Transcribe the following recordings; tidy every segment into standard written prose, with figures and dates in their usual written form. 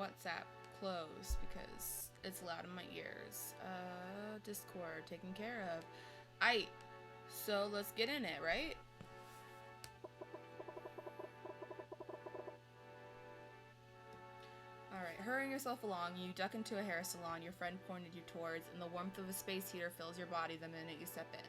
WhatsApp closed because it's loud in my ears. Discord taken care of. Aight, so let's get in it, right? Alright, hurrying yourself along, you duck into a hair salon your friend pointed you towards, and the warmth of a space heater fills your body the minute you step in.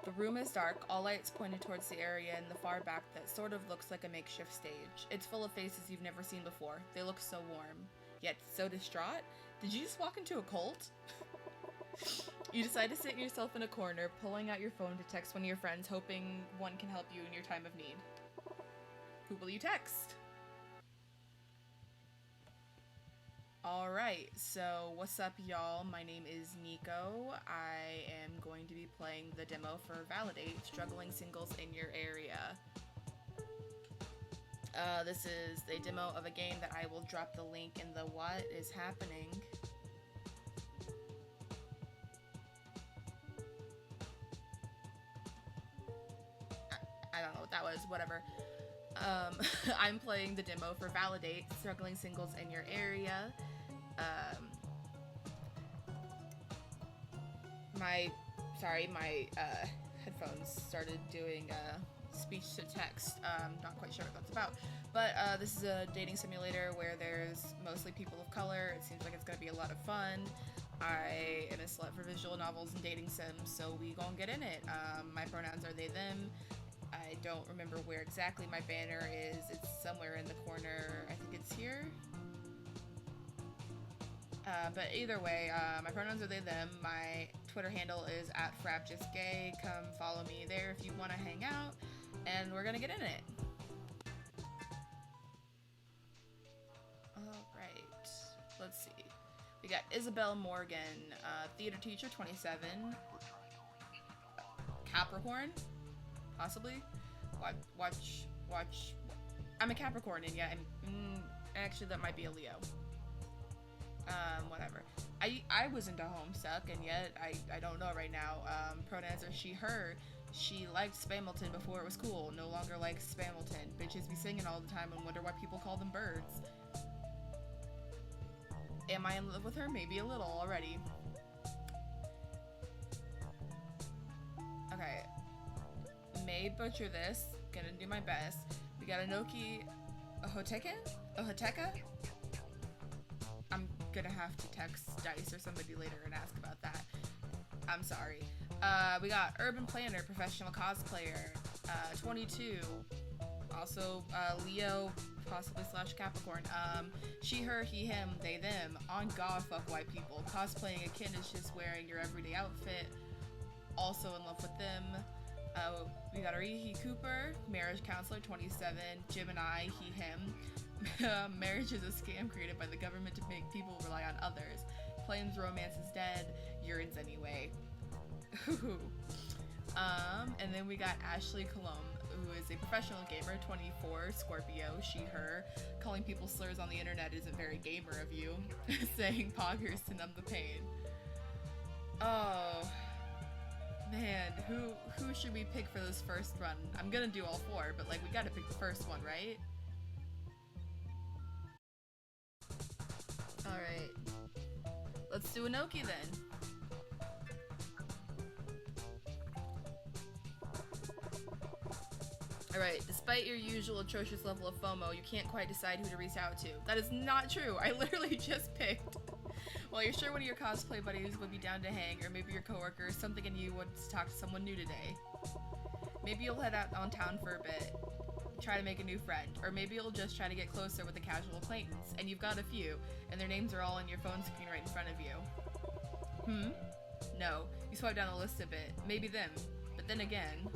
The room is dark, all lights pointed towards the area in the far back that sort of looks like a makeshift stage. It's full of faces you've never seen before. They look so warm, yet so distraught. Did you just walk into a cult? You decide to sit yourself in a corner, pulling out your phone to text one of your friends, hoping one can help you in your time of need. Who will you text? Alright, so what's up, y'all? My name is Nico. I am going to be playing the demo for ValiDate, Struggling Singles in Your Area. This is a demo of a game that I will drop the link in the what is happening. I don't know what that was, whatever. I'm playing the demo for ValiDate, Struggling Singles in Your Area. My headphones started doing speech to text. Not quite sure what that's about. But this is a dating simulator where there's mostly people of color. It seems like it's going to be a lot of fun. I am a slut for visual novels and dating sims, so we gonna get in it. My pronouns are they, them. I don't remember where exactly my banner is. It's somewhere in the corner. I think it's here. But either way, my pronouns are they, them. My Twitter handle is @frapjustgay. Come follow me there if you want to hang out. And we're gonna get in it. Alright. Let's see. We got Isabel Morgan, theater teacher, 27. Capricorn? Possibly. Watch. I'm a Capricorn, and yeah, actually that might be a Leo. Whatever. I was into Homestuck, and yet I don't know right now. Pronouns are she, her. She liked Spamilton before it was cool. No longer likes Spamilton. Bitches be singing all the time and wonder why people call them birds. Am I in love with her? Maybe a little already. Okay. May butcher this. Gonna do my best. We got Anoki Ohoteka? I'm gonna have to text Dice or somebody later and ask about that. I'm sorry. We got Urban Planner, professional cosplayer, 22. Also, Leo, possibly / Capricorn. She, her, he, him, they, them. On God, fuck white people. Cosplaying a kid is just wearing your everyday outfit. Also in love with them. We got Arihi Cooper, marriage counselor, 27. Gemini, he, him. Marriage is a scam created by the government to make people rely on others. Claims romance is dead. Urines anyway. And then we got Ashley Colomb, who is a professional gamer, 24, Scorpio, she, her. Calling people slurs on the internet isn't very gamer of you. Saying poggers to numb the pain. Oh, man, who should we pick for this first run? I'm gonna do all 4, but like we gotta pick the first one, right? Alright. Let's do Anoki then. Alright, despite your usual atrocious level of FOMO, you can't quite decide who to reach out to. That is not true. I literally just picked. Well, you're sure one of your cosplay buddies would be down to hang, or maybe your coworker, something in you wants to talk to someone new today. Maybe you'll head out on town for a bit, try to make a new friend, or maybe you'll just try to get closer with a casual acquaintance, and you've got a few, and their names are all on your phone screen right in front of you. No, you swipe down the list a bit, maybe them, but then again...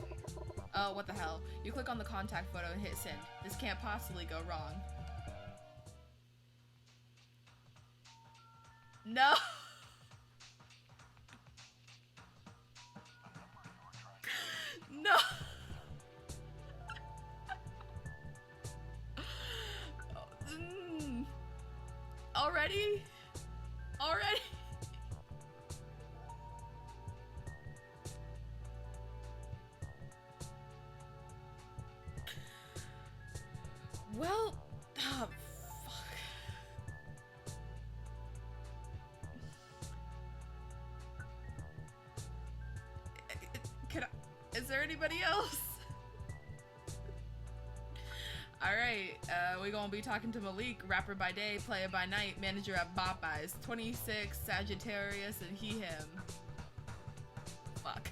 Oh, what the hell. You click on the contact photo and hit send. This can't possibly go wrong. No! No! Already? Already? Well, oh, fuck. Is there anybody else? Alright, we're gonna be talking to Malik, rapper by day, player by night, manager at Popeyes, 26, Sagittarius, and he, him. Fuck.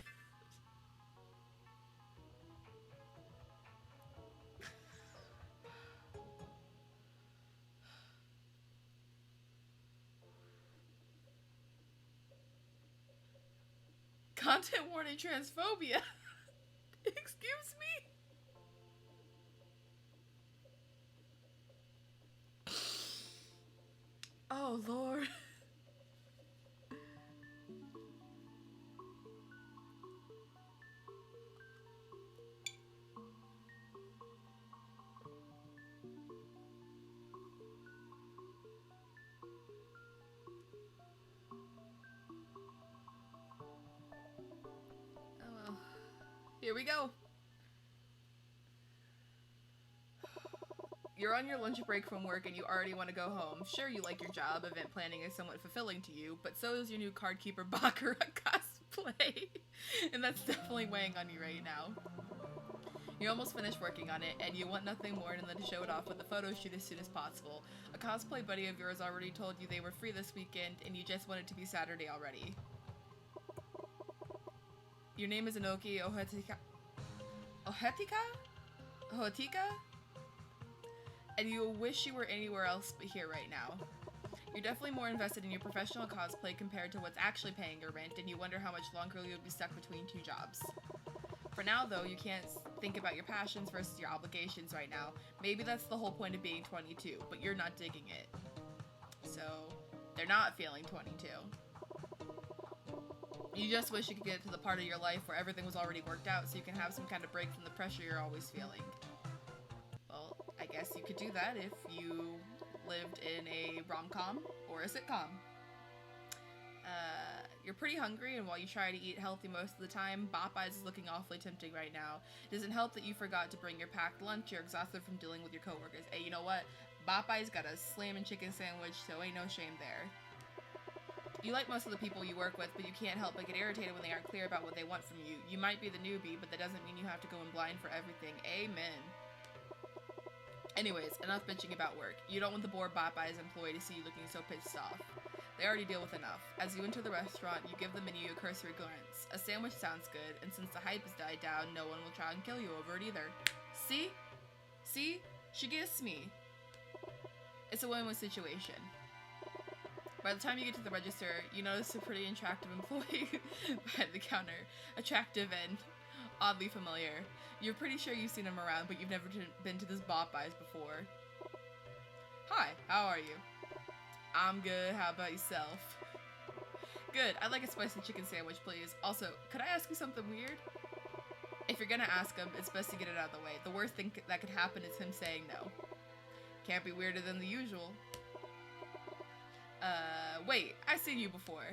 Content warning transphobia. Excuse me? Oh, Lord. Oh, well. Here we go. You're on your lunch break from work and you already want to go home. Sure, you like your job, event planning is somewhat fulfilling to you, but so is your new Cardkeeper Baccarat cosplay. And that's definitely weighing on you right now. You almost finished working on it, and you want nothing more than to show it off with a photo shoot as soon as possible. A cosplay buddy of yours already told you they were free this weekend, and you just want it to be Saturday already. Your name is Anoki Ohetika? And you wish you were anywhere else but here right now. You're definitely more invested in your professional cosplay compared to what's actually paying your rent, and you wonder how much longer you'll be stuck between two jobs. For now, though, you can't think about your passions versus your obligations right now. Maybe that's the whole point of being 22, but you're not digging it. So, they're not feeling 22. You just wish you could get to the part of your life where everything was already worked out so you can have some kind of break from the pressure you're always feeling. Well, I guess you could do that if you lived in a rom-com or a sitcom. You're pretty hungry, and while you try to eat healthy most of the time, Popeyes is looking awfully tempting right now. It doesn't help that you forgot to bring your packed lunch. You're exhausted from dealing with your coworkers. Hey, you know what? Popeyes got a slamming chicken sandwich, so ain't no shame there. You like most of the people you work with, but you can't help but get irritated when they aren't clear about what they want from you. You might be the newbie, but that doesn't mean you have to go in blind for everything. Amen. Anyways, enough bitching about work. You don't want the bored Popeyes employee to see you looking so pissed off. They already deal with enough. As you enter the restaurant, you give the menu a cursory glance. A sandwich sounds good, and since the hype has died down, no one will try and kill you over it either. See? See? She gets me. It's a win-win situation. By the time you get to the register, you notice a pretty attractive employee behind the counter. Attractive and oddly familiar. You're pretty sure you've seen him around, but you've never been to this Popeyes before. Hi, how are you? I'm good, how about yourself? Good, I'd like a spicy chicken sandwich, please. Also, could I ask you something weird? If you're gonna ask him, it's best to get it out of the way. The worst thing that could happen is him saying no. Can't be weirder than the usual. Wait, I've seen you before.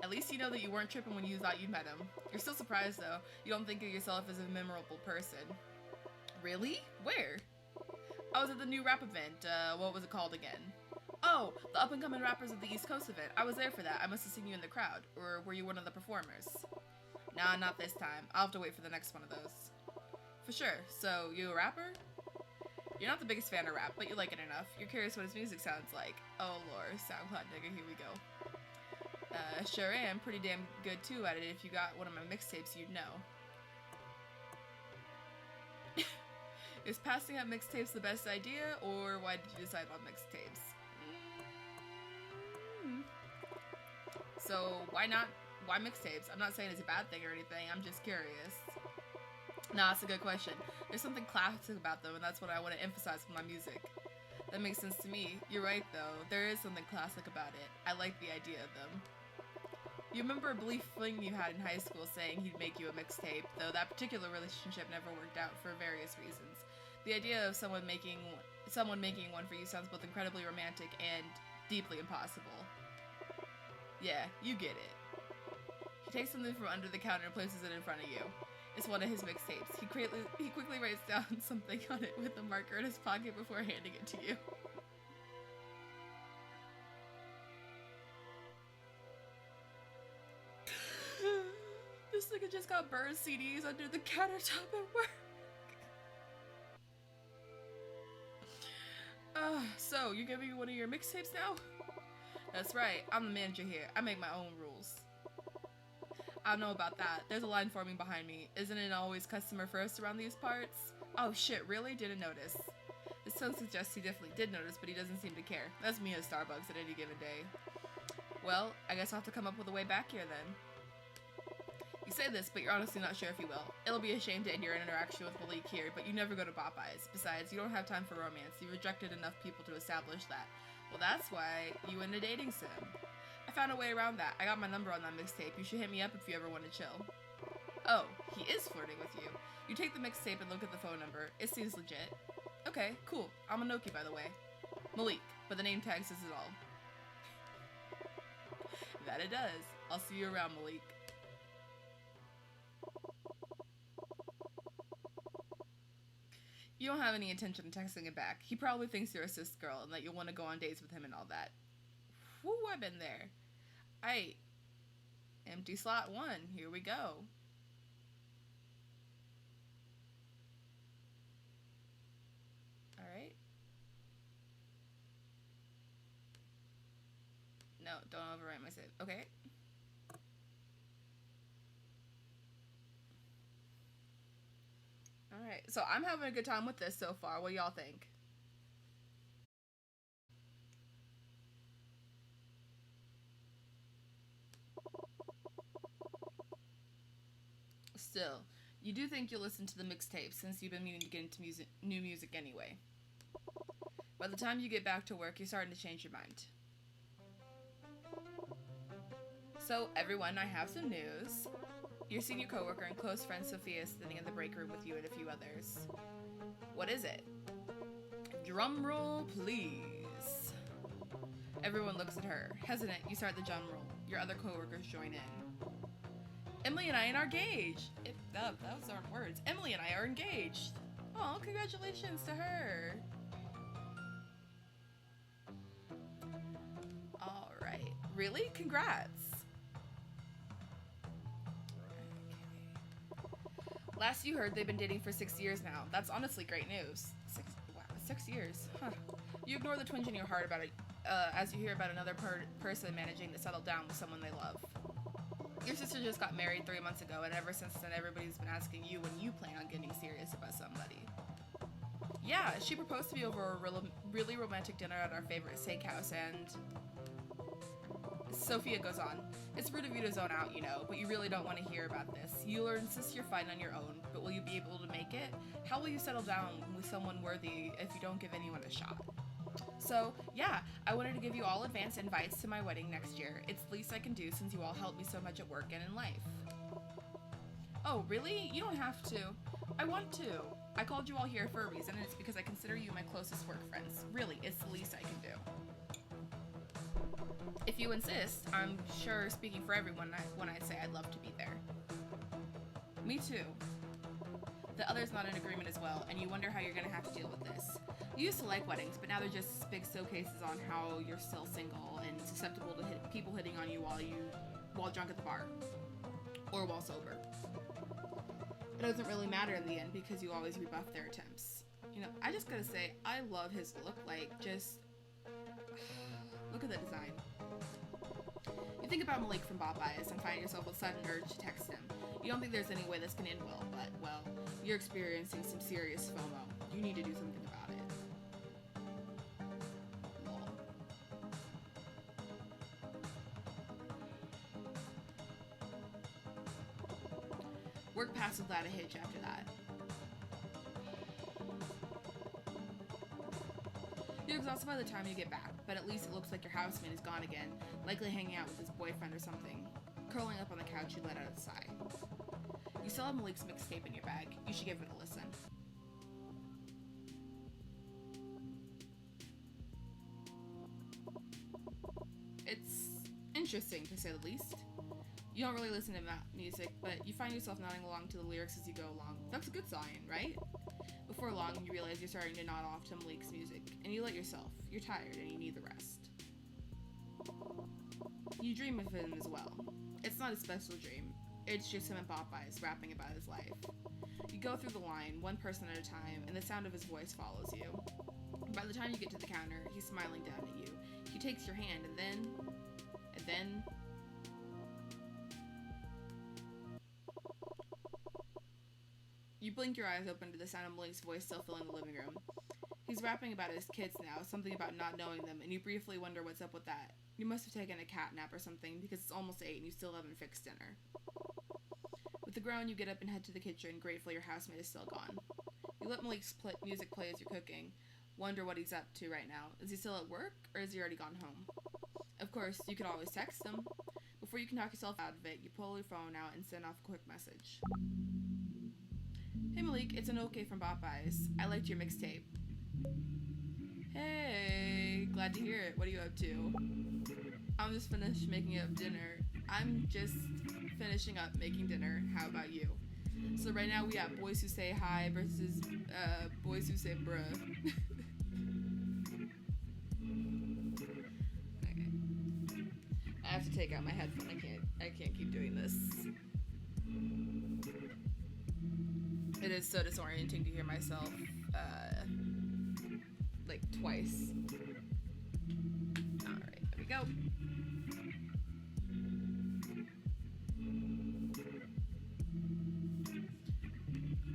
At least you know that you weren't tripping when you thought you met him. You're still surprised, though. You don't think of yourself as a memorable person. Really? Where? I was at the new rap event. What was it called again? Oh, the up-and-coming rappers of the East Coast event. I was there for that. I must have seen you in the crowd. Or were you one of the performers? Nah, not this time. I'll have to wait for the next one of those. For sure. So, you a rapper? You're not the biggest fan of rap, but you like it enough. You're curious what his music sounds like. Oh, Lord. SoundCloud nigga, here we go. Sure am. Pretty damn good, too, at it. If you got one of my mixtapes, you'd know. Is passing out mixtapes the best idea, or why did you decide on mixtapes? So, why not? Why mixtapes? I'm not saying it's a bad thing or anything. I'm just curious. Nah, it's a good question. There's something classic about them, and that's what I want to emphasize with my music. That makes sense to me. You're right, though. There is something classic about it. I like the idea of them. You remember a brief fling you had in high school saying he'd make you a mixtape, though that particular relationship never worked out for various reasons. The idea of someone making one for you sounds both incredibly romantic and deeply impossible. Yeah, you get it. He takes something from under the counter and places it in front of you. It's one of his mixtapes. He quickly writes down something on it with a marker in his pocket before handing it to you. This nigga just got burned CDs under the countertop at work. So, you're giving me one of your mixtapes now? That's right, I'm the manager here. I make my own rules. I don't know about that. There's a line forming behind me. Isn't it always customer first around these parts? Oh shit, really? Didn't notice. This tone suggests he definitely did notice, but he doesn't seem to care. That's me at Starbucks at any given day. Well, I guess I'll have to come up with a way back here then. You say this, but you're honestly not sure if you will. It'll be a shame to end your interaction with Malik here, but you never go to Popeyes. Besides, you don't have time for romance. You've rejected enough people to establish that. Well, that's why you went into dating sim. I found a way around that. I got my number on that mixtape. You should hit me up if you ever want to chill. Oh, he is flirting with you. You take the mixtape and look at the phone number. It seems legit. Okay, cool. I'm Anoki, by the way. Malik, but the name tag says it all. That it does. I'll see you around, Malik. You don't have any intention of texting him back. He probably thinks you're a cis girl and that you'll want to go on dates with him and all that. Whoo, I've been there. Aight. Empty slot 1. Here we go. Alright. No, don't overwrite my save. Okay. Alright, so I'm having a good time with this so far. What do y'all think? Still, you do think you'll listen to the mixtape since you've been meaning to get into new music anyway. By the time you get back to work, you're starting to change your mind. So, everyone, I have some news. Your senior coworker and close friend Sophia is sitting in the break room with you and a few others. What is it? Drum roll, please. Everyone looks at her. Hesitant, you start the drum roll. Your other coworkers join in. Emily and I are engaged. Those aren't words. Emily and I are engaged. Oh, congratulations to her. All right. Really? Congrats. Last you heard, they've been dating for 6 years now. That's honestly great news. 6 years. Huh. You ignore the twinge in your heart about it as you hear about another person managing to settle down with someone they love. Your sister just got married 3 months ago, and ever since then, everybody's been asking you when you plan on getting serious about somebody. Yeah, she proposed to me over a really romantic dinner at our favorite steakhouse, and Sophia goes on. It's rude of you to zone out, you know, but you really don't want to hear about this. You'll insist you're fine on your own, but will you be able to make it? How will you settle down with someone worthy if you don't give anyone a shot? So, yeah, I wanted to give you all advance invites to my wedding next year. It's the least I can do since you all helped me so much at work and in life. Oh, really? You don't have to. I want to. I called you all here for a reason, and it's because I consider you my closest work friends. Really, it's the least I can do. If you insist, I'm sure speaking for everyone when I say I'd love to be there. Me too. The other's not in agreement as well, and you wonder how you're gonna have to deal with this. You used to like weddings, but now they're just big showcases on how you're still single and susceptible to people hitting on you while drunk at the bar. Or while sober. It doesn't really matter in the end because you always rebuff their attempts. You know, I just gotta say, I love his look. Like, just look at the design. You think about Malik from Popeyes and find yourself with a sudden urge to text him. You don't think there's any way this can end well, but, well, you're experiencing some serious FOMO. You need to do something about it. Lol. Work passed without a hitch after that. You're exhausted by the time you get back, but at least it looks like your housemate is gone again, likely hanging out with his boyfriend or something. Curling up on the couch, you let out a sigh. You still have Malik's mixtape in your bag. You should give it a listen. It's interesting, to say the least. You don't really listen to music, but you find yourself nodding along to the lyrics as you go along. That's a good sign, right? Before long, you realize you're starting to nod off to Malik's music, and you let yourself. You're tired, and you need the rest. You dream of him as well. It's not a special dream. It's just him and Popeyes rapping about his life. You go through the line, one person at a time, and the sound of his voice follows you. By the time you get to the counter, he's smiling down at you. He takes your hand, and then... You blink your eyes open to the sound of Malik's voice still filling the living room. He's rapping about his kids now, something about not knowing them, and you briefly wonder what's up with that. You must have taken a cat nap or something, because it's almost 8 and you still haven't fixed dinner. With a groan, you get up and head to the kitchen, grateful your housemate is still gone. You let Malik's music play as you're cooking, wonder what he's up to right now. Is he still at work, or has he already gone home? Of course, you could always text him. Before you can talk yourself out of it, you pull your phone out and send off a quick message. Hey Malik, it's Anoki from Popeyes. I liked your mixtape. Hey, glad to hear it. What are you up to? I'm just finished making up dinner. I'm just finishing up making dinner. How about you? So right now we have boys who say hi versus boys who say bruh. Okay. I have to take out my headphone. I can't keep doing this. It is so disorienting to hear myself, like twice. Alright, there we go.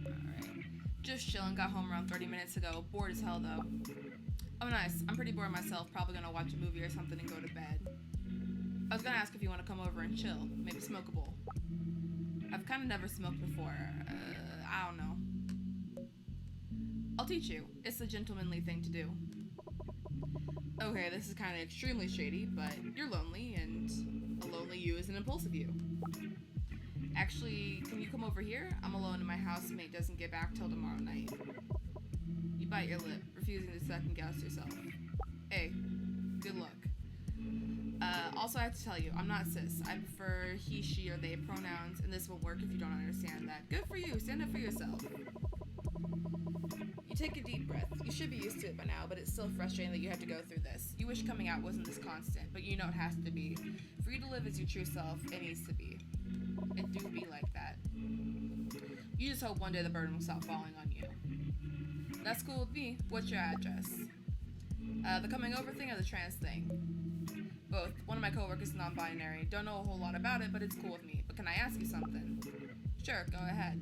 Alright. Just chilling, got home around 30 minutes ago. Bored as hell though. Oh nice, I'm pretty bored myself. Probably gonna watch a movie or something and go to bed. I was gonna ask if you wanna come over and chill. Maybe smoke a bowl. I've kinda never smoked before. I don't know. I'll teach you. It's the gentlemanly thing to do. Okay, this is kind of extremely shady, but you're lonely, and a lonely you is an impulsive you. Actually, can you come over here? I'm alone and my housemate doesn't get back till tomorrow night. You bite your lip, refusing to second-guess yourself. Hey, good luck. Also, I have to tell you, I'm not cis. I prefer he, she, or they pronouns, and this won't work if you don't understand that. Good for you. Stand up for yourself. You take a deep breath. You should be used to it by now, but it's still frustrating that you have to go through this. You wish coming out wasn't this constant, but you know it has to be. For you to live as your true self, it needs to be. It do be like that. You just hope one day the burden will stop falling on you. That's cool with me. What's your address? The coming over thing or the trans thing? Both. One of my coworkers is non-binary. Don't know a whole lot about it, but it's cool with me. But can I ask you something? Sure, go ahead.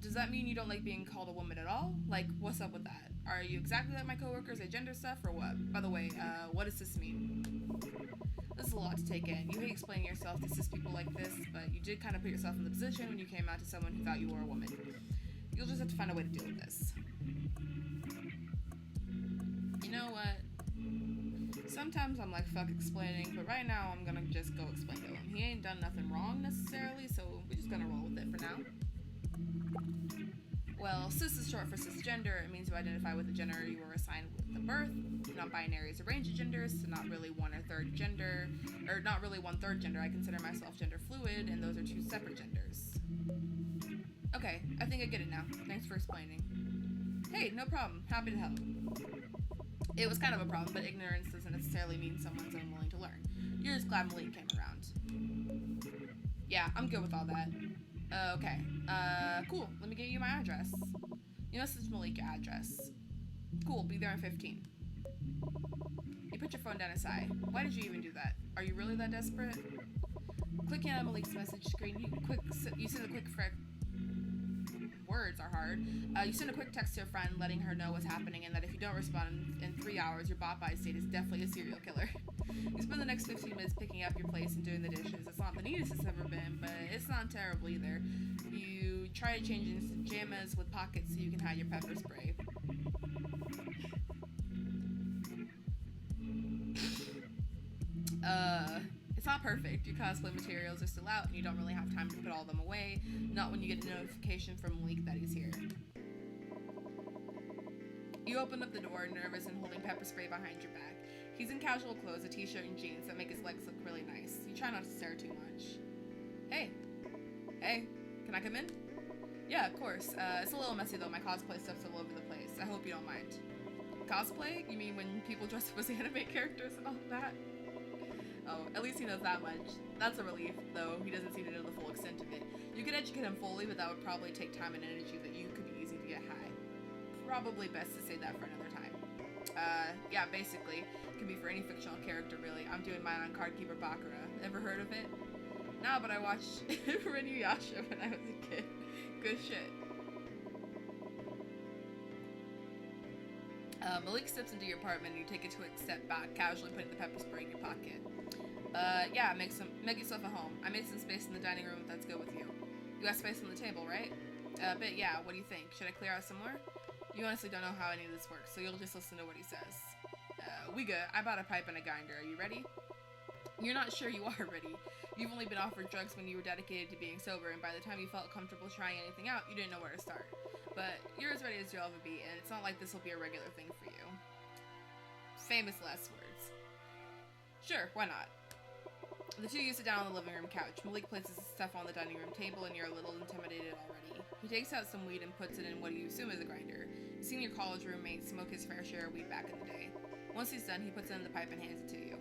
Does that mean you don't like being called a woman at all? Like, what's up with that? Are you exactly like my coworkers at gender stuff, or what? By the way, what does this mean? This is a lot to take in. You hate explaining yourself to cis people like this, but you did kind of put yourself in the position when you came out to someone who thought you were a woman. You'll just have to find a way to deal with this. You know what? Sometimes I'm like, fuck explaining, but right now I'm gonna just go explain to him. He ain't done nothing wrong necessarily, so we're just gonna roll with it for now. Well, cis is short for cisgender. It means you identify with the gender you were assigned with the birth. Non-binary is a range of genders, so not really one or third gender, or not really one third gender. I consider myself gender fluid, and those are two separate genders. Okay, I think I get it now. Thanks for explaining. Hey, no problem. Happy to help. It was kind of a problem, but ignorance doesn't necessarily mean someone's unwilling to learn. You're just glad Malik came around. Yeah, I'm good with all that. Okay. Cool. Let me get you my address. You message Malik your address. Cool, be there in 15. You put your phone down and sigh. Why did you even do that? Are you really that desperate? Clicking on Malik's message screen, you send a quick words are hard. You send a quick text to a friend letting her know what's happening and that if you don't respond in 3 hours, your Popeyes date is definitely a serial killer. You spend the next 15 minutes picking up your plates and doing the dishes. It's not the neatest it's ever been, but it's not terrible either. You try to change into pajamas with pockets so you can hide your pepper spray. It's not perfect. Your cosplay materials are still out and you don't really have time to put all of them away. Not when you get a notification from Malik that he's here. You open up the door, nervous and holding pepper spray behind your back. He's in casual clothes, a t-shirt and jeans that make his legs look really nice. You try not to stare too much. Hey. Hey. Can I come in? Yeah, of course. It's a little messy though. My cosplay stuff's all over the place. I hope you don't mind. Cosplay? You mean when people dress up as anime characters and all that? Oh, at least he knows that much. That's a relief, though he doesn't seem to know the full extent of it. You could educate him fully, but that would probably take time and energy that you could be using to get high. Probably best to save that for another time. Yeah, basically. It can be for any fictional character, really. I'm doing mine on Cardkeeper Bakura. Ever heard of it? Nah, but I watched Renuyasha when I was a kid. Good shit. Malik steps into your apartment and you take a quick step back, casually putting the pepper spray in your pocket. Yeah, make yourself at home. I made some space in the dining room if that's good with you. You got space on the table, right? But yeah, what do you think? Should I clear out some more? You honestly don't know how any of this works, so you'll just listen to what he says. We good. I bought a pipe and a grinder. Are you ready? You're not sure you are ready. You've only been offered drugs when you were dedicated to being sober, and by the time you felt comfortable trying anything out, you didn't know where to start. But you're as ready as you'll ever be, and it's not like this will be a regular thing for you. Famous last words. Sure, why not? The two of you sit down on the living room couch. Malik places his stuff on the dining room table, and you're a little intimidated already. He takes out some weed and puts it in what you assume is a grinder. You've seen your college roommate smoke his fair share of weed back in the day. Once he's done, he puts it in the pipe and hands it to you.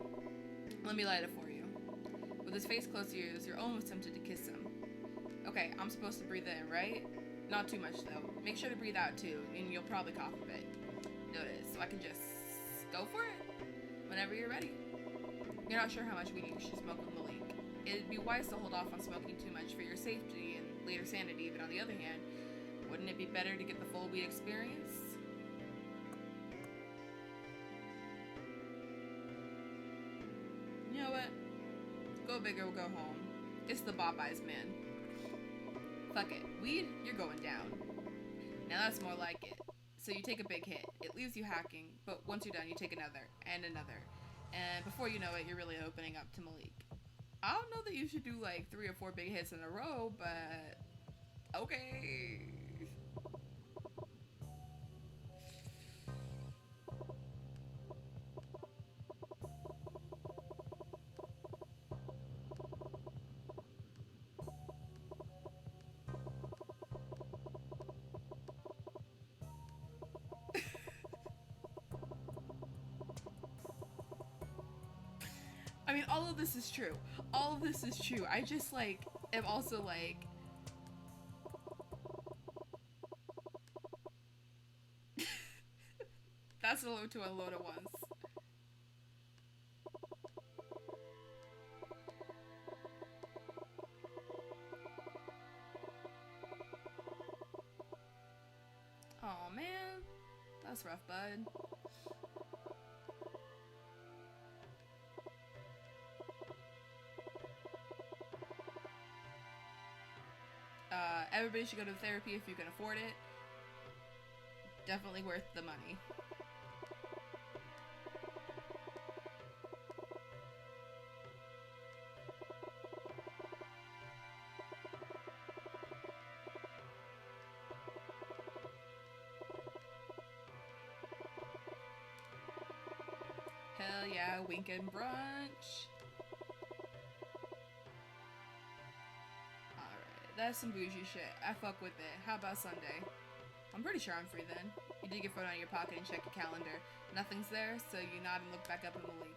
Let me light it for you. With his face close to yours, you're almost tempted to kiss him. Okay, I'm supposed to breathe in, right? Not too much, though. Make sure to breathe out, too, and you'll probably cough a bit. Notice, so I can just go for it? Whenever you're ready. You're not sure how much weed you should smoke with Malik. It'd be wise to hold off on smoking too much for your safety and later sanity, but on the other hand, wouldn't it be better to get the full weed experience? You know what? Go big or go home. It's the Popeyes, man. Fuck it. Weed? You're going down. Now that's more like it. So you take a big hit. It leaves you hacking, but once you're done, you take another, and another. And before you know it, you're really opening up to Malik. I don't know that you should do like 3 or 4 big hits in a row, but okay. I mean, all of this is true. All of this is true. I just, like, am also, like... That's a load to unload at once. Aw, man. That's rough, bud. Everybody should go to therapy if you can afford it. Definitely worth the money. Hell yeah, weekend brunch. That's some bougie shit. I fuck with it. How about Sunday? I'm pretty sure I'm free then. You dig your phone out of your pocket and check your calendar. Nothing's there, so you nod and look back up at Malik.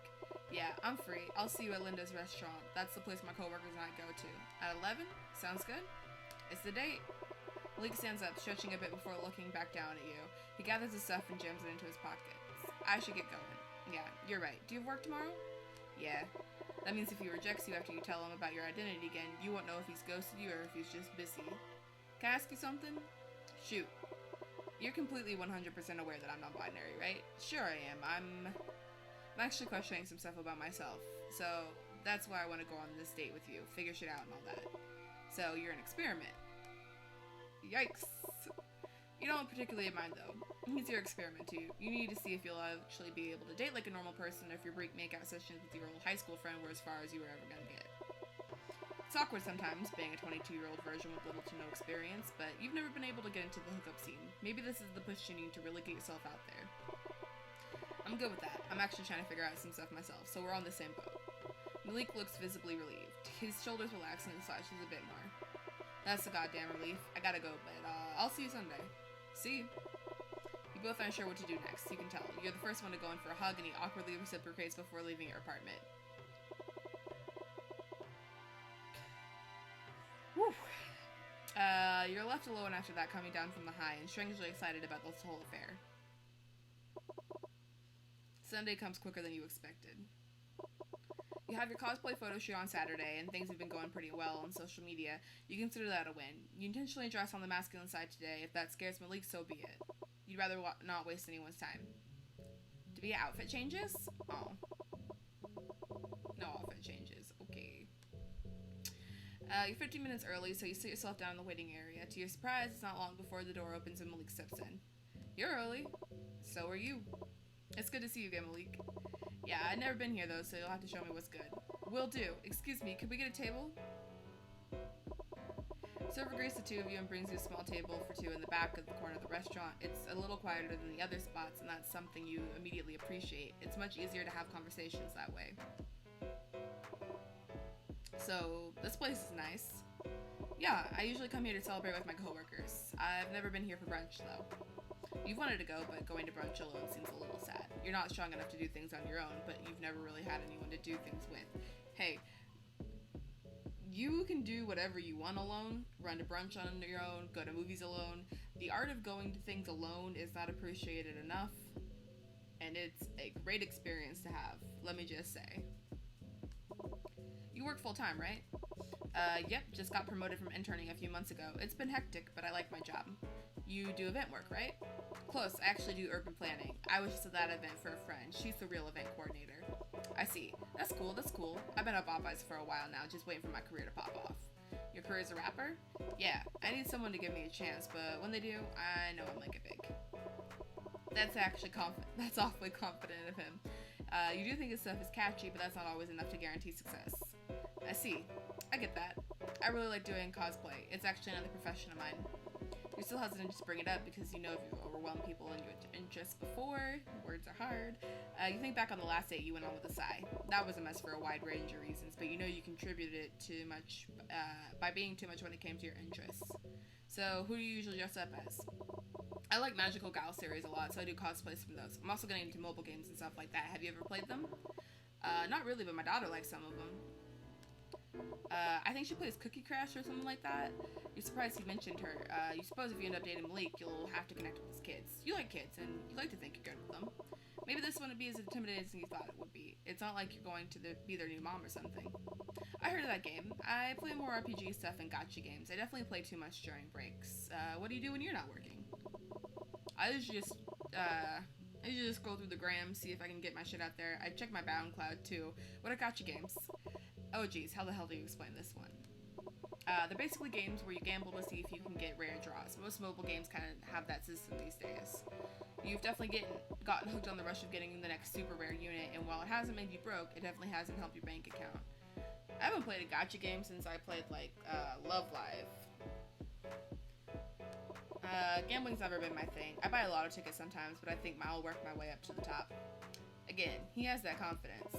Yeah, I'm free. I'll see you at Linda's restaurant. That's the place my coworkers and I go to. At 11? Sounds good? It's the date. Malik stands up, stretching a bit before looking back down at you. He gathers his stuff and jams it into his pockets. I should get going. Yeah, you're right. Do you have work tomorrow? Yeah. That means if he rejects you after you tell him about your identity again, you won't know if he's ghosted you or if he's just busy. Can I ask you something? Shoot. You're completely 100% aware that I'm non-binary, right? Sure I am. I'm actually questioning some stuff about myself. So that's why I want to go on this date with you. Figure shit out and all that. So you're an experiment. Yikes. You don't particularly mind though. He's your experiment too. You need to see if you'll actually be able to date like a normal person or if your brief makeout sessions with your old high school friend were as far as you were ever gonna get. It's awkward sometimes, being a 22-year-old version with little to no experience, but you've never been able to get into the hookup scene. Maybe this is the push you need to really get yourself out there. I'm good with that. I'm actually trying to figure out some stuff myself, so we're on the same boat. Malik looks visibly relieved. His shoulders relax and his slouches a bit more. That's a goddamn relief. I gotta go, but I'll see you Sunday. See you. You both aren't sure what to do next. You can tell. You're the first one to go in for a hug, and he awkwardly reciprocates before leaving your apartment. Whew. You're left alone after that, coming down from the high and strangely excited about this whole affair. Sunday comes quicker than you expected. You have your cosplay photo shoot on Saturday, and things have been going pretty well on social media. You consider that a win. You intentionally dress on the masculine side today. If that scares Malik, so be it. You'd rather not waste anyone's time. To be outfit changes? Oh. No outfit changes. Okay. You're 15 minutes early, so you sit yourself down in the waiting area. To your surprise, it's not long before the door opens and Malik steps in. You're early. So are you. It's good to see you again, Malik. Yeah, I've never been here, though, so you'll have to show me what's good. Will do. Excuse me, could we get a table? Server greets the two of you and brings you a small table for two in the back of the corner of the restaurant. It's a little quieter than the other spots, and that's something you immediately appreciate. It's much easier to have conversations that way. So, this place is nice. Yeah, I usually come here to celebrate with my coworkers. I've never been here for brunch, though. You've wanted to go, but going to brunch alone seems a little sad. You're not strong enough to do things on your own, but you've never really had anyone to do things with. Hey, you can do whatever you want alone, run to brunch on your own, go to movies alone. The art of going to things alone is not appreciated enough, and it's a great experience to have, let me just say. You work full-time, right? Yep, just got promoted from interning a few months ago. It's been hectic, but I like my job. You do event work, right? Close, I actually do urban planning. I was just at that event for a friend. She's the real event coordinator. I see. That's cool, that's cool. I've been at Popeyes for a while now, just waiting for my career to pop off. Your career as a rapper? Yeah, I need someone to give me a chance, but when they do, I know I'm like it big. That's actually that's awfully confident of him. You do think his stuff is catchy, but that's not always enough to guarantee success. I see. I get that. I really like doing cosplay. It's actually another profession of mine. You're still hesitant to bring it up because you know if you overwhelm people in your interests before, words are hard. You think back on the last date you went on with Asai. That was a mess for a wide range of reasons, but you know you contributed too much by being too much when it came to your interests. So who do you usually dress up as? I like Magical Gal series a lot, so I do cosplays from those. I'm also getting into mobile games and stuff like that. Have you ever played them? Not really, but my daughter likes some of them. I think she plays Cookie Crash or something like that. You're surprised he mentioned her. You suppose if you end up dating Malik, you'll have to connect with his kids. You like kids, and you like to think you're good with them. Maybe this wouldn't be as intimidating as you thought it would be. It's not like you're going to be their new mom or something. I heard of that game. I play more RPG stuff and gacha games. I definitely play too much during breaks. What do you do when you're not working? I usually just scroll through the gram, see if I can get my shit out there. I check my SoundCloud too. What are gacha games? Oh geez, how the hell do you explain this one? They're basically games where you gamble to see if you can get rare draws. Most mobile games kind of have that system these days. You've definitely gotten hooked on the rush of getting the next super rare unit, and while it hasn't made you broke, it definitely hasn't helped your bank account. I haven't played a gacha game since I played, like, Love Live. Gambling's never been my thing. I buy a lotto ticket sometimes, but I think I'll work my way up to the top. Again, he has that confidence.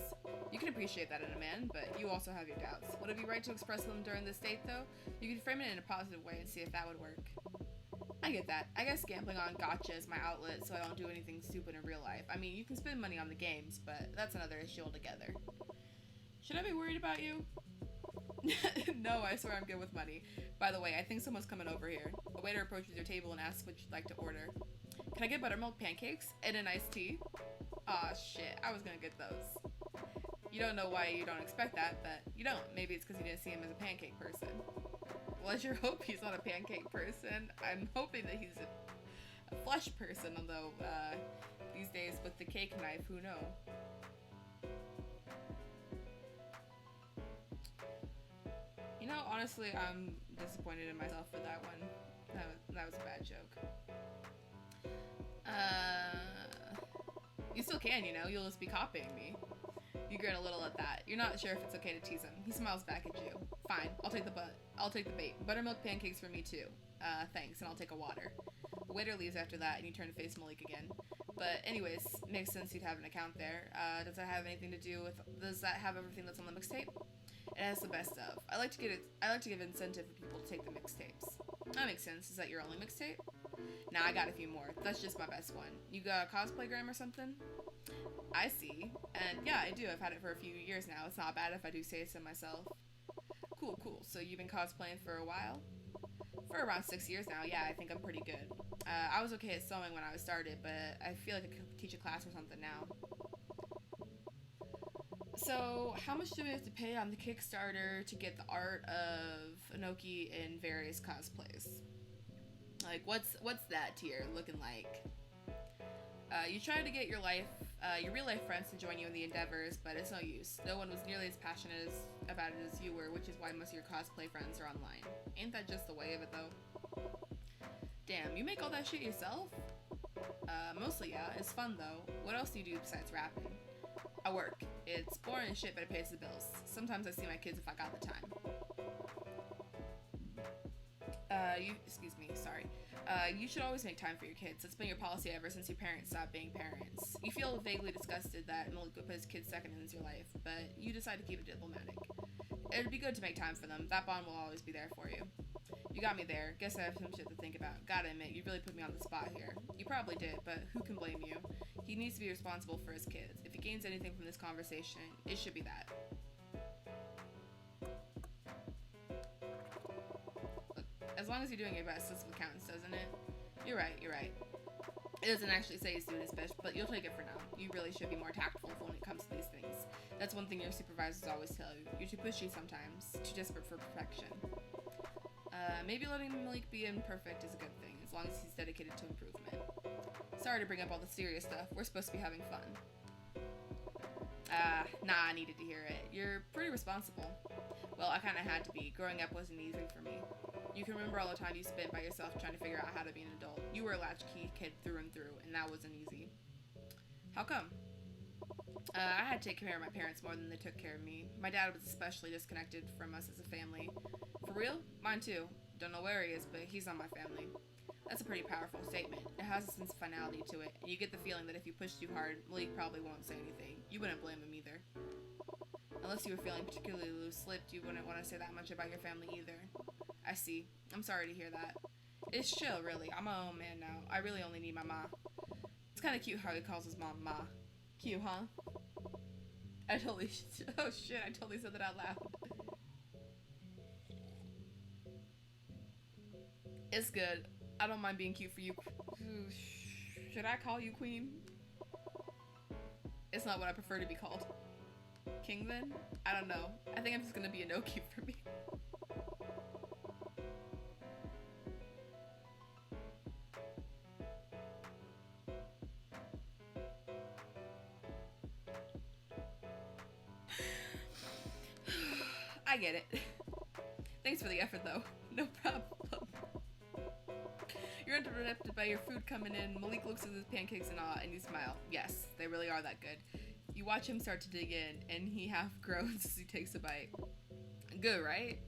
You can appreciate that in a man, but you also have your doubts. Would it be right to express them during this date, though? You can frame it in a positive way and see if that would work. I get that. I guess gambling on gacha is my outlet, so I don't do anything stupid in real life. I mean, you can spend money on the games, but that's another issue altogether. Should I be worried about you? No, I swear I'm good with money. By the way, I think someone's coming over here. A waiter approaches your table and asks what you'd like to order. Can I get buttermilk pancakes and an iced tea? Aw, shit, I was gonna get those. You don't know why you don't expect that, but you don't. Maybe it's because you didn't see him as a pancake person. Well, I sure hope he's not a pancake person. I'm hoping that he's a flesh person, although, these days with the cake knife, who knows? You know, honestly, I'm disappointed in myself for that one. That was a bad joke. You still can, you know, you'll just be copying me. You grin a little at that. You're not sure if it's okay to tease him. He smiles back at you. Fine, I'll take the bait. Buttermilk pancakes for me too. Thanks, and I'll take a water. The waiter leaves after that, and you turn to face Malik again. But anyways, makes sense you'd have an account there. Does that have anything to do with? Does that have everything that's on the mixtape? It has the best of. I like to give incentive for people to take the mixtapes. That makes sense. Is that your only mixtape? Nah, I got a few more. That's just my best one. You got a cosplay or something? I see. And yeah, I do. I've had it for a few years now. It's not bad if I do say so myself. Cool, cool. So you've been cosplaying for a while? For around 6 years now. Yeah, I think I'm pretty good. I was okay at sewing when I started, but I feel like I could teach a class or something now. So, how much do we have to pay on the Kickstarter to get the art of Anoki in various cosplays? Like, what's that tier looking like? You try to get your real life friends to join you in the endeavors, but it's no use. No one was nearly as passionate about it as you were, which is why most of your cosplay friends are online. Ain't that just the way of it, though? Damn, you make all that shit yourself? Mostly, yeah. It's fun, though. What else do you do besides rapping? I work. It's boring as shit, but it pays the bills. Sometimes I see my kids if I got the time. You should always make time for your kids. It's been your policy ever since your parents stopped being parents. You feel vaguely disgusted that Malik would put his kids second in your life, but you decide to keep it diplomatic. It'd be good to make time for them. That bond will always be there for you. You got me there. Guess I have some shit to think about. Gotta admit, you really put me on the spot here. You probably did, but who can blame you? He needs to be responsible for his kids. If he gains anything from this conversation, it should be that. Look, as long as you're doing your best, that's what counts, doesn't it? You're right. It doesn't actually say he's doing his best, but you'll take it for now. You really should be more tactful when it comes to these things. That's one thing your supervisors always tell you. You're too pushy sometimes, too desperate for perfection. Maybe letting Malik be imperfect is a good thing, as long as he's dedicated to improvement. Sorry to bring up all the serious stuff. We're supposed to be having fun. Nah, I needed to hear it. You're pretty responsible. Well, I kinda had to be. Growing up wasn't easy for me. You can remember all the time you spent by yourself trying to figure out how to be an adult. You were a latchkey kid through and through, and that wasn't easy. How come? I had to take care of my parents more than they took care of me. My dad was especially disconnected from us as a family. For real? Mine too. Don't know where he is, but he's not my family. That's a pretty powerful statement. It has a sense of finality to it, and you get the feeling that if you push too hard, Malik probably won't say anything. You wouldn't blame him either. Unless you were feeling particularly loose-lipped, you wouldn't want to say that much about your family either. I see. I'm sorry to hear that. It's chill, really. I'm my own man now. I really only need my ma. It's kind of cute how he calls his mom ma. Cute, huh? Oh shit, I totally said that out loud. It's good. I don't mind being cute for you. Should I call you queen? It's not what I prefer to be called. King then? I don't know. I think I'm just gonna be Anoki for me. I get it. Thanks for the effort though. No problem. You're interrupted by your food coming in. Malik looks at his pancakes in awe, and you smile. Yes, they really are that good. You watch him start to dig in, and he half groans as he takes a bite. Good, right?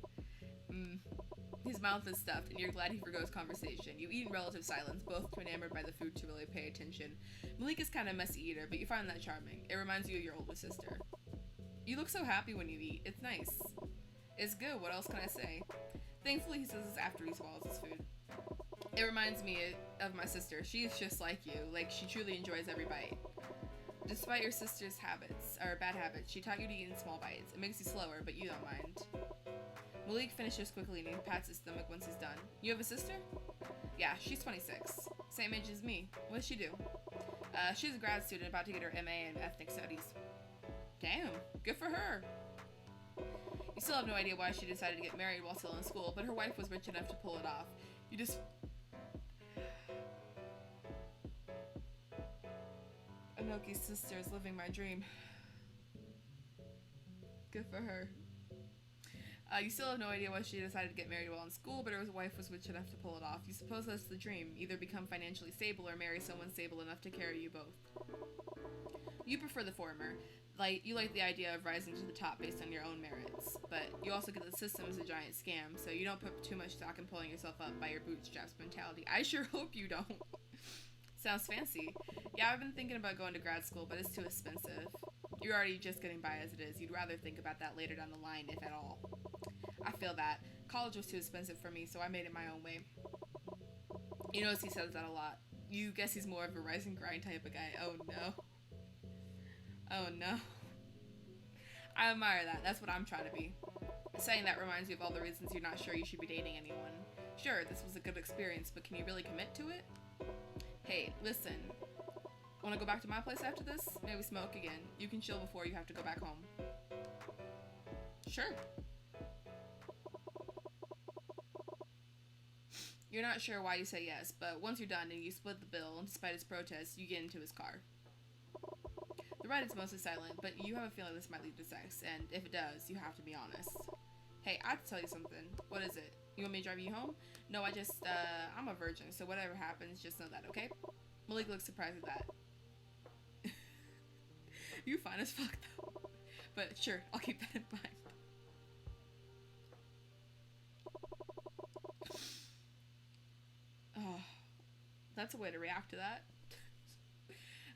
His mouth is stuffed, and you're glad he forgoes conversation. You eat in relative silence, both too enamored by the food to really pay attention. Malik is kind of a messy eater, but you find that charming. It reminds you of your older sister. You look so happy when you eat. It's nice. It's good. What else can I say? Thankfully, he says this after he swallows his food. It reminds me of my sister. She is just like you. Like, she truly enjoys every bite. Despite your sister's habits, or bad habits, she taught you to eat in small bites. It makes you slower, but you don't mind. Malik finishes quickly and he pats his stomach once he's done. You have a sister? Yeah, she's 26. Same age as me. What does she do? She's a grad student about to get her MA in ethnic studies. Damn, good for her. You still have no idea why she decided to get married while still in school, but her wife was rich enough to pull it off. You just... Anoki's sister is living my dream. Good for her. You still have no idea why she decided to get married while in school, but her wife was rich enough to pull it off. You suppose that's the dream, either become financially stable or marry someone stable enough to carry you both. You prefer the former. You like the idea of rising to the top based on your own merits, but you also get the system is a giant scam, so you don't put too much stock in pulling yourself up by your bootstraps mentality. I sure hope you don't. Sounds fancy. Yeah, I've been thinking about going to grad school, but it's too expensive. You're already just getting by as it is. You'd rather think about that later down the line, if at all. I feel that. College was too expensive for me, so I made it my own way. You notice he says that a lot. You guess he's more of a rise and grind type of guy. Oh no. Oh no. I admire that. That's what I'm trying to be. Saying that reminds me of all the reasons you're not sure you should be dating anyone. Sure, this was a good experience, but can you really commit to it? Hey, listen. Want to go back to my place after this? Maybe smoke again. You can chill before you have to go back home. Sure. You're not sure why you say yes, but once you're done and you split the bill, despite his protests, you get into his car. The ride is mostly silent, but you have a feeling this might lead to sex, and if it does, you have to be honest. Hey, I have to tell you something. What is it? You want me to drive you home? No, I'm a virgin, so whatever happens, just know that, okay? Malik looks surprised at that. You fine as fuck, though. But sure, I'll keep that in mind. Oh, that's a way to react to that.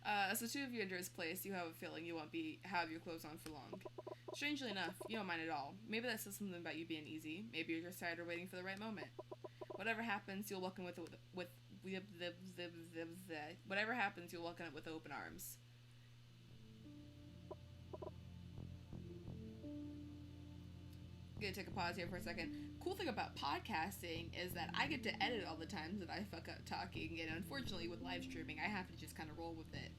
As the two of you enter his place, you have a feeling you won't have your clothes on for long. Strangely enough, you don't mind at all. Maybe that says something about you being easy. Maybe you're just tired or waiting for the right moment. Whatever happens, you'll welcome it with open arms. Gonna take a pause here for a second. Cool thing about podcasting is that I get to edit all the times that I fuck up talking, and unfortunately with live streaming, I have to just kind of roll with it.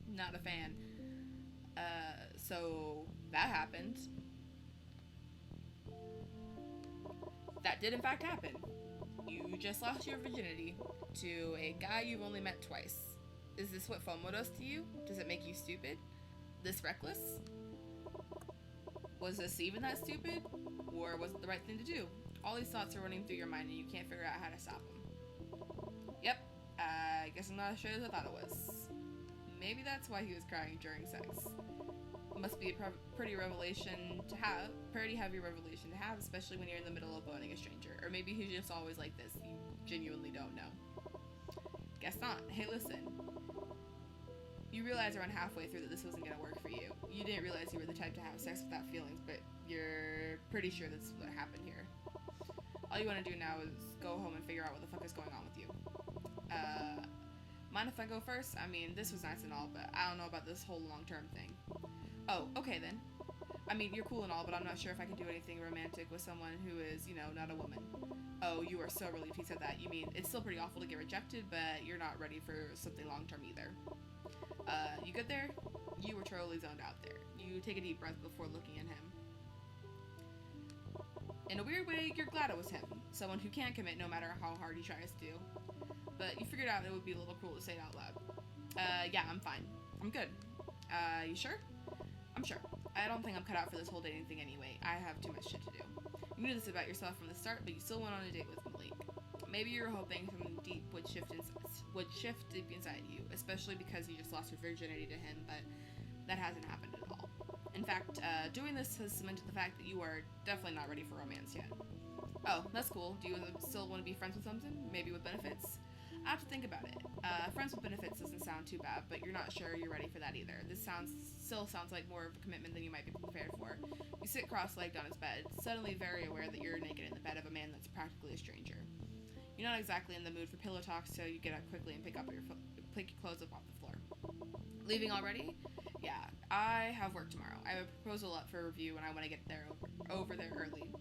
Not a fan. So that happened. That did in fact happen. You just lost your virginity to a guy you've only met twice. Is this what FOMO does to you? Does it make you stupid? This reckless? Was this even that stupid? Or was it the right thing to do? All these thoughts are running through your mind and you can't figure out how to stop them. Yep, I guess I'm not as sure as I thought it was. Maybe that's why he was crying during sex. Must be a pretty heavy revelation to have, especially when you're in the middle of boning a stranger. Or maybe he's just always like this, you genuinely don't know. Guess not. Hey, listen. You realize around halfway through that this wasn't gonna work for you. You didn't realize you were the type to have sex without feelings, but you're pretty sure this is what happened here. All you want to do now is go home and figure out what the fuck is going on with you. Mind if I go first? I mean, this was nice and all, but I don't know about this whole long-term thing. Oh, okay then. I mean, you're cool and all, but I'm not sure if I can do anything romantic with someone who is, not a woman. Oh, you are so relieved he said that. You mean, it's still pretty awful to get rejected, but you're not ready for something long-term either. You good there? You were totally zoned out there. You take a deep breath before looking at him. In a weird way, you're glad it was him. Someone who can't commit no matter how hard he tries to. But you figured out it would be a little cruel to say it out loud. Yeah, I'm fine. I'm good. You sure? I'm sure. I don't think I'm cut out for this whole dating thing anyway. I have too much shit to do. You knew this about yourself from the start, but you still went on a date with Malik. Maybe you were hoping something deep would shift deep inside you, especially because you just lost your virginity to him, but that hasn't happened at all. In fact, doing this has cemented the fact that you are definitely not ready for romance yet. Oh, that's cool. Do you still want to be friends with something? Maybe with benefits? I have to think about it. Friends with benefits doesn't sound too bad, but you're not sure you're ready for that either. This still sounds like more of a commitment than you might be prepared for. You sit cross-legged on his bed, suddenly very aware that you're naked in the bed of a man that's practically a stranger. You're not exactly in the mood for pillow talk, so you get up quickly and pick your clothes up off the floor. Leaving already? Yeah, I have work tomorrow. I have a proposal up for review, and I want to get there over there early.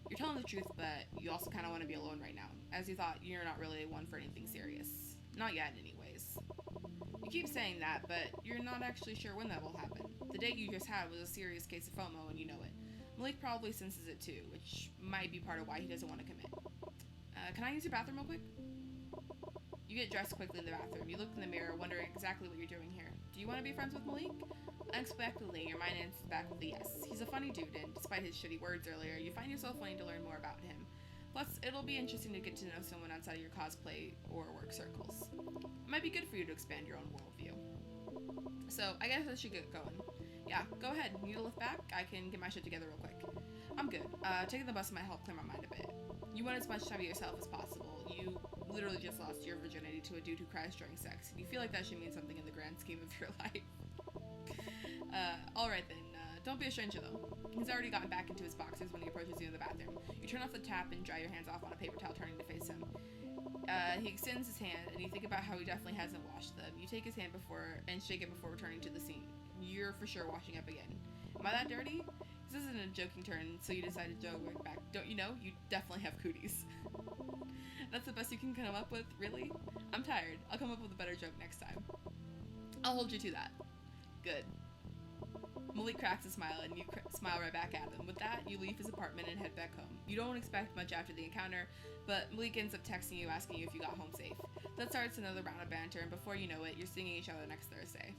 You're telling the truth, but you also kind of want to be alone right now, as you thought you're not really one for anything serious. Not yet, anyways. You keep saying that, but you're not actually sure when that will happen. The date you just had was a serious case of FOMO, and you know it. Malik probably senses it too, which might be part of why he doesn't want to commit. Can I use your bathroom real quick? You get dressed quickly in the bathroom. You look in the mirror, wondering exactly what you're doing here. Do you want to be friends with Malik? Unexpectedly, your mind answers back with a yes. He's a funny dude, and despite his shitty words earlier, you find yourself wanting to learn more about him. Plus, it'll be interesting to get to know someone outside of your cosplay or work circles. It might be good for you to expand your own worldview. So, I guess I should get going. Yeah, go ahead. Need a lift back? I can get my shit together real quick. I'm good. Taking the bus might help clear my mind a bit. You want as much time to yourself as possible. You literally just lost your virginity to a dude who cries during sex, and you feel like that should mean something in the grand scheme of your life. Alright then, don't be a stranger though. He's already gotten back into his boxers when he approaches you in the bathroom. You turn off the tap and dry your hands off on a paper towel, turning to face him. He extends his hand, and you think about how he definitely hasn't washed them. You take his hand and shake it before returning to the scene. You're for sure washing up again. Am I that dirty? This isn't a joking turn, so you decide to joke back. Don't you know? You definitely have cooties. That's the best you can come up with? Really? I'm tired. I'll come up with a better joke next time. I'll hold you to that. Good. Malik cracks a smile, and you smile right back at him. With that, you leave his apartment and head back home. You don't expect much after the encounter, but Malik ends up texting you asking you if you got home safe. That starts another round of banter, and before you know it, you're seeing each other next Thursday.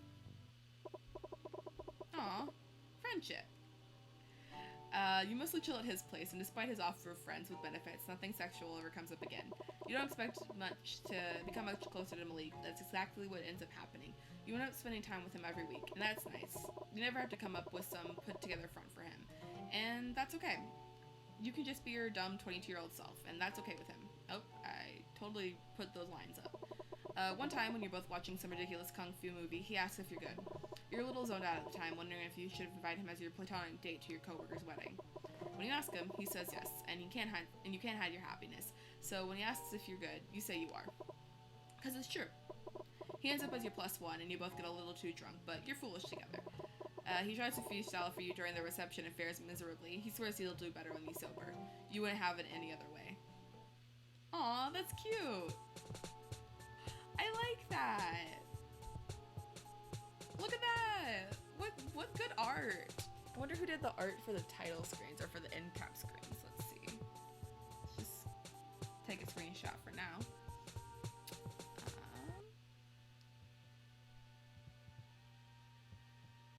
Aw, friendship. You mostly chill at his place, and despite his offer of friends with benefits, nothing sexual ever comes up again. You don't expect much to become much closer to Malik. That's exactly what ends up happening. You end up spending time with him every week, and that's nice. You never have to come up with some put-together front for him, and that's okay. You can just be your dumb 22-year-old self, and that's okay with him. Oh, I totally put those lines up. One time, when you're both watching some ridiculous kung fu movie, he asks if you're good. You're a little zoned out at the time, wondering if you should invite him as your platonic date to your coworker's wedding. When you ask him, he says yes, and you can't hide your happiness. So when he asks if you're good, you say you are. 'Cause it's true. He ends up as your +1, and you both get a little too drunk, but you're foolish together. He tries to freestyle for you during the reception and fares miserably. He swears he'll do better when he's sober. You wouldn't have it any other way. Aw, that's cute. I like that. Look at that. What good art. I wonder who did the art for the title screens or for the end cap screens. Let's see. Let's just take a screenshot for now.